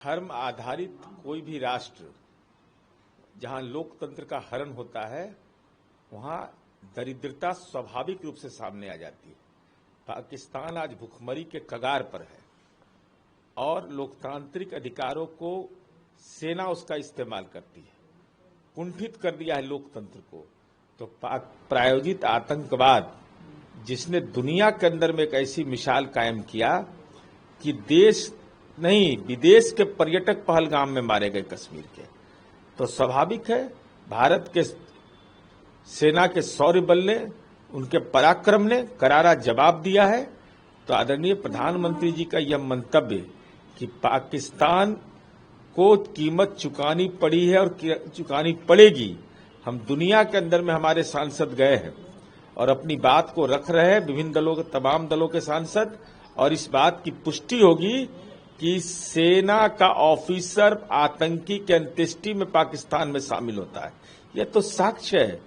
धर्म आधारित कोई भी राष्ट्र जहां लोकतंत्र का हरण होता है वहां दरिद्रता स्वाभाविक रूप से सामने आ जाती है। पाकिस्तान आज भुखमरी के कगार पर है और लोकतांत्रिक अधिकारों को सेना उसका इस्तेमाल करती है, कुंठित कर दिया है लोकतंत्र को। तो पाक प्रायोजित आतंकवाद जिसने दुनिया के अंदर में एक ऐसी मिसाल कायम किया कि देश नहीं विदेश के पर्यटक पहलगाम में मारे गए कश्मीर के, तो स्वाभाविक है भारत के सेना के शौर्य बल ने, उनके पराक्रम ने करारा जवाब दिया है। तो आदरणीय प्रधानमंत्री जी का यह मंतव्य कि पाकिस्तान को कीमत चुकानी पड़ी है और चुकानी पड़ेगी, हम दुनिया के अंदर में हमारे सांसद गए हैं और अपनी बात को रख रहे हैं, विभिन्न दलों के तमाम दलों के सांसद, और इस बात की पुष्टि होगी कि सेना का ऑफिसर आतंकी के अंत्येष्टि में पाकिस्तान में शामिल होता है। यह तो साक्ष्य है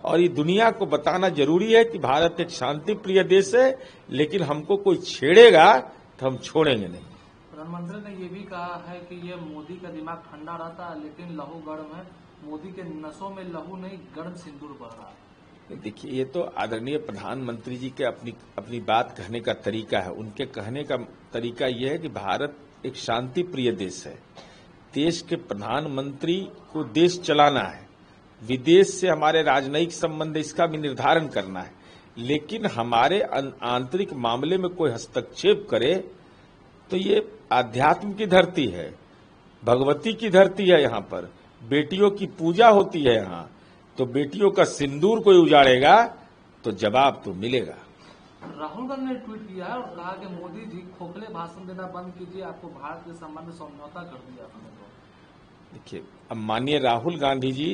और ये दुनिया को बताना जरूरी है कि भारत एक शांति प्रिय देश है, लेकिन हमको कोई छेड़ेगा तो हम छोड़ेंगे नहीं। प्रधानमंत्री ने यह भी कहा है कि ये मोदी का दिमाग ठंडा रहता है लेकिन लहू गर्म है, मोदी के नसों में लहू नहीं गर्म सिंदूर बह रहा है। देखिए, ये तो आदरणीय प्रधानमंत्री जी के अपनी बात कहने का तरीका है। उनके कहने का तरीका यह है कि भारत एक शांति प्रिय देश है। देश के प्रधानमंत्री को देश चलाना है, विदेश से हमारे राजनयिक संबंध इसका भी निर्धारण करना है, लेकिन हमारे आंतरिक मामले में कोई हस्तक्षेप करे तो ये आध्यात्म की धरती है, भगवती की धरती है। यहाँ पर बेटियों की पूजा होती है यहाँ, तो बेटियों का सिंदूर कोई उजाड़ेगा तो जवाब तो मिलेगा। राहुल गांधी ने ट्वीट किया है और कहा कि मोदी जी खोखले भाषण देना बंद कीजिए, आपको भारत के संबंध में समझौता कर दिया आपने। देखिए, अब माननीय राहुल गांधी जी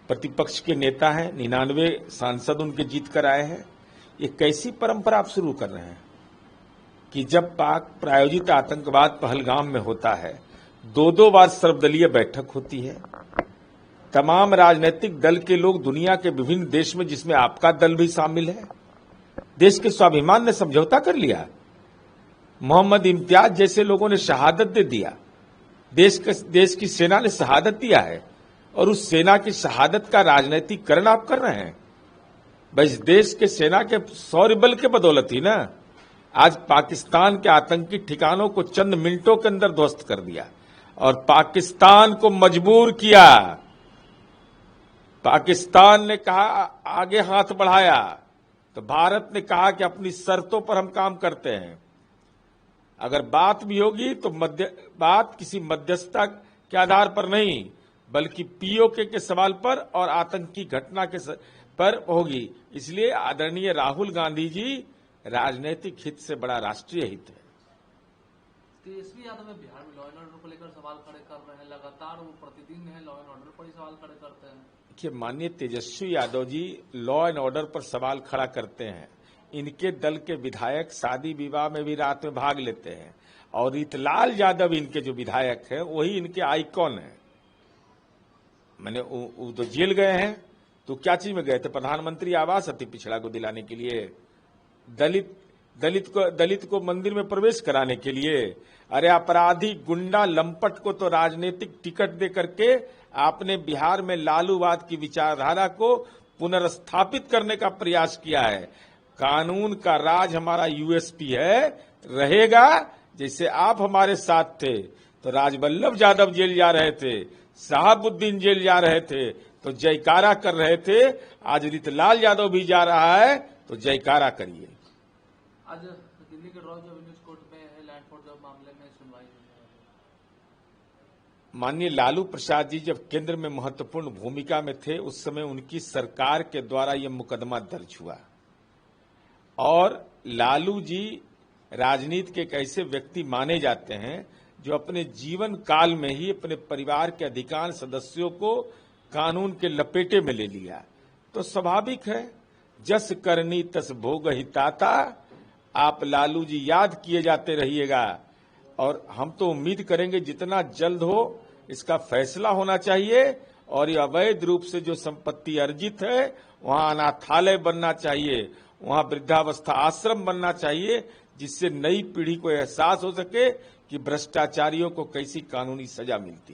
प्रतिपक्ष के नेता हैं, 99 सांसद उनके जीत कर आए हैं। ये कैसी परंपरा आप शुरू कर रहे हैं कि जब पाक प्रायोजित आतंकवाद पहलगाम में होता है, 2-2 बार सर्वदलीय बैठक होती है, तमाम राजनीतिक दल के लोग दुनिया के विभिन्न देश में, जिसमें आपका दल भी शामिल है, देश के स्वाभिमान ने समझौता कर लिया। मोहम्मद इम्तियाज जैसे लोगों ने शहादत दे दिया, देश की सेना ने शहादत दिया है और उस सेना की शहादत का राजनीतिकरण आप कर रहे हैं। बस देश के सेना के शौर्य बल के बदौलत ही ना आज पाकिस्तान के आतंकी ठिकानों को चंद मिनटों के अंदर ध्वस्त कर दिया और पाकिस्तान को मजबूर किया। पाकिस्तान ने कहा, आगे हाथ बढ़ाया, तो भारत ने कहा कि अपनी शर्तों पर हम काम करते हैं। अगर बात भी होगी तो बात किसी मध्यस्थता के आधार पर नहीं, बल्कि पीओके के सवाल पर और आतंकी घटना के पर होगी। इसलिए आदरणीय राहुल गांधी जी राजनीतिक हित से बड़ा राष्ट्रीय हित है। तेजस्वी यादव में बिहार में लॉ एंड ऑर्डर को लेकर सवाल खड़े कर रहे हैं, लगातार वो प्रतिदिन है लॉ एंड ऑर्डर पर ही सवाल खड़े करते हैं। देखिए, माननीय Tejashwi Yadav ji law and order पर सवाल खड़ा करते हैं। इनके दल के विधायक शादी विवाह में भी रात में भाग लेते हैं और रीतलाल यादव इनके जो विधायक हैं वही इनके आइकॉन हैं। मैंने वो तो जेल गए हैं, तो क्या चीज में गए थे? प्रधानमंत्री आवास अति पिछड़ा को दिलाने के लिए, दलित को मंदिर में प्रवेश कराने के लिए। अरे अपराधी गुंडा लंपट को तो राजनीतिक टिकट दे करके आपने बिहार में लालूवाद की विचारधारा को पुनर्स्थापित करने का प्रयास किया है। कानून का राज हमारा यूएसपी है, रहेगा। जैसे आप हमारे साथ थे तो राजवल्लभ यादव जेल जा रहे थे, शहाबुद्दीन जेल जा रहे थे तो जयकारा कर रहे थे, आज रीतलाल यादव भी जा रहा है तो जयकारा करिए। आज दिल्ली के रॉय जोविनिस कोर्ट में है लैंड फॉर जॉब मामले में सुनवाई। माननीय लालू प्रसाद जी जब केंद्र में महत्वपूर्ण भूमिका में थे, उस समय उनकी सरकार के द्वारा यह मुकदमा दर्ज हुआ और लालू जी राजनीति के एक ऐसे व्यक्ति माने जाते हैं जो अपने जीवन काल में ही अपने परिवार के अधिकांश सदस्यों को कानून के लपेटे में ले लिया। तो स्वाभाविक है, जस करनी तस भोग हिताता, आप लालू जी याद किए जाते रहिएगा और हम तो उम्मीद करेंगे जितना जल्द हो इसका फैसला होना चाहिए और ये अवैध रूप से जो संपत्ति अर्जित है वहां अनाथालय बनना चाहिए, वहां वृद्धावस्था आश्रम बनना चाहिए, जिससे नई पीढ़ी को एहसास हो सके कि भ्रष्टाचारियों को कैसी कानूनी सजा मिलती है।